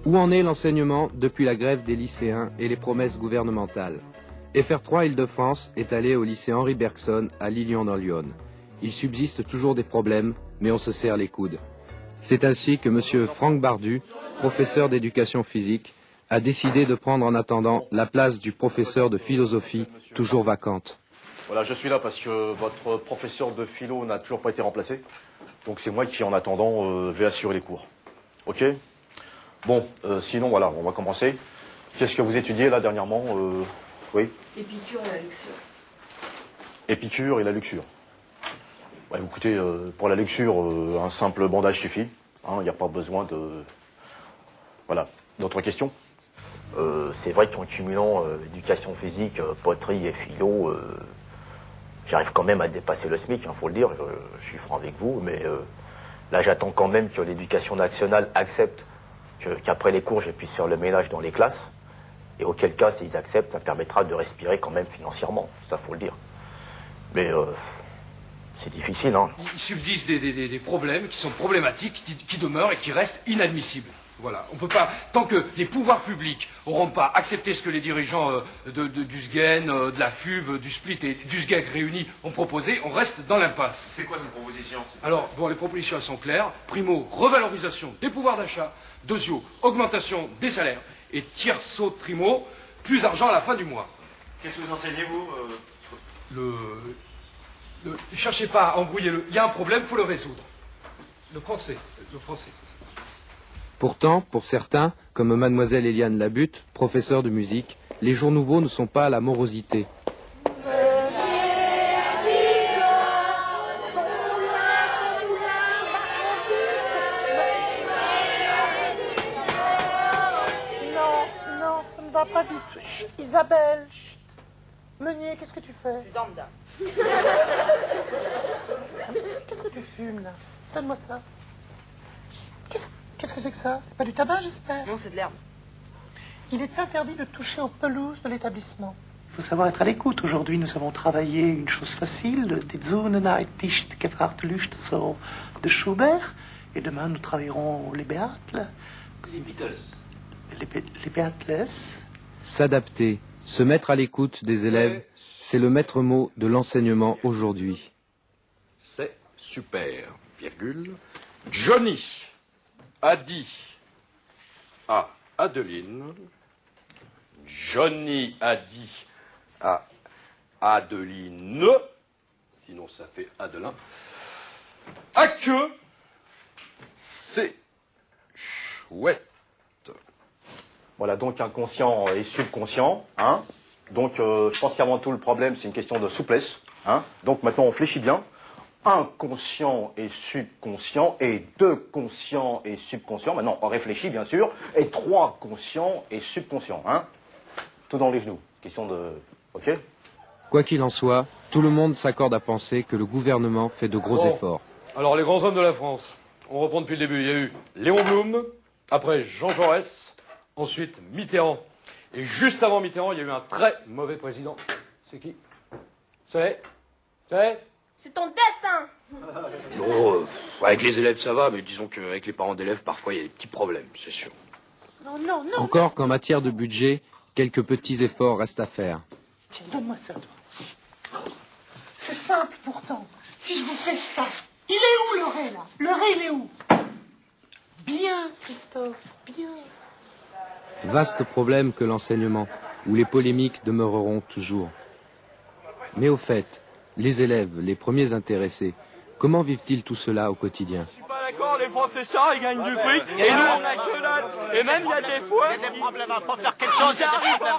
Où en est l'enseignement depuis la grève des lycéens et les promesses gouvernementales? FR3 Île-de-France est allé au lycée Henri Bergson à Lilian dans l'Yonne. Il subsiste toujours des problèmes, mais on se serre les coudes. C'est ainsi que M. Franck Bardu, professeur d'éducation physique, a décidé de prendre en attendant la place du professeur de philosophie, toujours vacante. Voilà, je suis là parce que votre professeur de philo n'a toujours pas été remplacé. Donc c'est moi qui, en attendant, vais assurer les cours. Ok? Bon, sinon, voilà, on va commencer. Qu'est-ce que vous étudiez, là, dernièrement? Oui? Épicure et la luxure. Épicure et la luxure. Ouais, écoutez, pour la luxure, un simple bandage suffit. Il n'y a pas besoin de... Voilà. D'autres questions? C'est vrai qu'en cumulant éducation physique, poterie et philo, j'arrive quand même à dépasser le SMIC, faut le dire, je suis franc avec vous, mais là j'attends quand même que l'éducation nationale accepte qu'après les cours je puisse faire le ménage dans les classes, et auquel cas s'ils acceptent, ça permettra de respirer quand même financièrement, ça faut le dire. Mais c'est difficile, hein. Il subsiste des problèmes qui sont problématiques, qui demeurent et qui restent inadmissibles. Voilà, on peut pas, tant que les pouvoirs publics n'auront pas accepté ce que les dirigeants du SGEN, de la FUV, du SPLIT et du SGEC réunis ont proposé, on reste dans l'impasse. C'est quoi ces propositions? Alors, bon, les propositions elles sont claires. Primo, revalorisation des pouvoirs d'achat. Deuxio, augmentation des salaires. Et tierço, trimo, plus d'argent à la fin du mois. Qu'est-ce que vous enseignez, vous Cherchez pas à embrouiller il y a un problème, il faut le résoudre. Le français, c'est ça. Pourtant, pour certains, comme mademoiselle Eliane Labutte, professeure de musique, les jours nouveaux ne sont pas à la morosité. Non, ça ne va pas du tout. Chut, Isabelle, chut. Meunier, qu'est-ce que tu fais? Danda. Qu'est-ce que tu fumes, là? Donne-moi ça. Qu'est-ce que c'est que ça? C'est pas du tabac, j'espère? Non, c'est de l'herbe. Il est interdit de toucher aux pelouses de l'établissement. Il faut savoir être à l'écoute. Aujourd'hui, nous avons travaillé une chose facile, Die Zunenheit nicht gefragt Lust, so, de Schubert. Et demain, nous travaillerons les Beatles. Les Beatles. Les Beatles. S'adapter, se mettre à l'écoute des élèves, c'est le maître mot de l'enseignement aujourd'hui. C'est super, virgule. Johnny a dit à Adeline, Johnny a dit à Adeline, sinon ça fait Adelin, à que c'est chouette. Voilà, donc inconscient et subconscient, hein. Donc je pense qu'avant tout le problème c'est une question de souplesse, hein. Donc maintenant on fléchit bien. Inconscient et subconscient, et 2 conscients et subconscients. Maintenant on réfléchit bien sûr, et 3 conscients et subconscients, hein. Tout dans les genoux, question de... Ok? Quoi qu'il en soit, tout le monde s'accorde à penser que le gouvernement fait de gros efforts. Alors les grands hommes de la France, on reprend depuis le début. Il y a eu Léon Blum, après Jean Jaurès, ensuite Mitterrand. Et juste avant Mitterrand, il y a eu un très mauvais président. C'est qui? C'est C'est ton destin. Non, avec les élèves ça va, mais disons qu'avec les parents d'élèves, parfois il y a des petits problèmes, c'est sûr. Non, non, non. Encore qu'en matière de budget, quelques petits efforts restent à faire. Tiens, donne-moi ça, toi. C'est simple pourtant. Si je vous fais ça, il est où le ré, là? Le ré, il est où? Bien, Christophe, bien. Vaste problème que l'enseignement, où les polémiques demeureront toujours. Mais au fait, les élèves, les premiers intéressés, comment vivent-ils tout cela au quotidien? Je suis pas d'accord, les professeurs ils gagnent du fric et nous on a que dalle. Et même il y a des fois... Il y a des problèmes, il faut faire quelque chose. Il y a des problèmes.